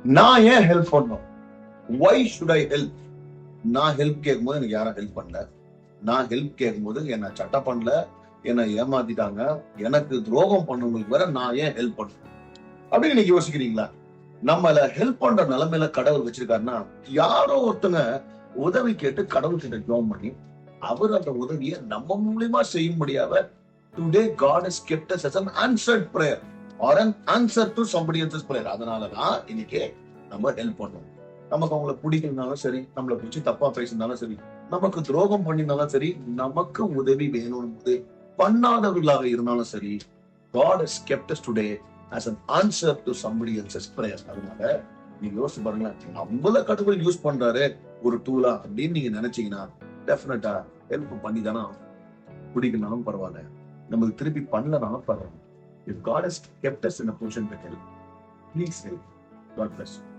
நான் ஏன் ஹெல்ப் பண்ணணும்? why should I help? நான் ஹெல்ப் கேட்கும்போது எனக்கு யாரும் ஹெல்ப் பண்ணல. நான் ஹெல்ப் கேட்கும்போது என்ன சட்டை பண்ணல, என்னை ஏமாத்திட்டாங்க, எனக்கு துரோகம் பண்ணவங்களுக்கு வேற நான் ஏன் ஹெல்ப் பண்ணணும் அப்படின்னு நீங்க யோசிக்கிறீங்களா? நம்மள ஹெல்ப் பண்ற நிலைமையில கடவுள் வச்சிருக்காருன்னா, யாரோ ஒருத்தங்க உதவி கேட்டு கடவுள் கிட்ட ஜெபம் பண்ணி அவர் அந்த உதவியை நம்ம மூலியமா செய்யும்படியாக today God has kept us as an answered prayer or an answer to somebody else's prayer. அதனாலதான் இன்னைக்கு நம்ம ஹெல்ப் பண்ணணும். நமக்கு அவங்களை பிடிக்கலனாலும் சரி, நம்மளை பிடிச்சி தப்பா பேசினாலும் சரி, நமக்கு துரோகம் பண்ணினாலும் சரி, நமக்கு உதவி வேணும்னு பண்ணாதவர்களாக இருந்தாலும் சரி, God has kept us today as an answer to somebody else's prayer. அதனால நீங்க யோசிச்சு பாருங்களேன், நம்மள கடவுள் யூஸ் பண்றாரு ஒரு டூலா அப்படின்னு நீங்க நினைச்சீங்கன்னா டெஃபினட்டா ஹெல்ப் பண்ணி தானே பிடிக்கனாலும் பரவாயில்ல, நமக்கு திருப்பி பண்ணலனாலும் பரவாயில்ல. If God has kept us in a position to help, please help. God bless you.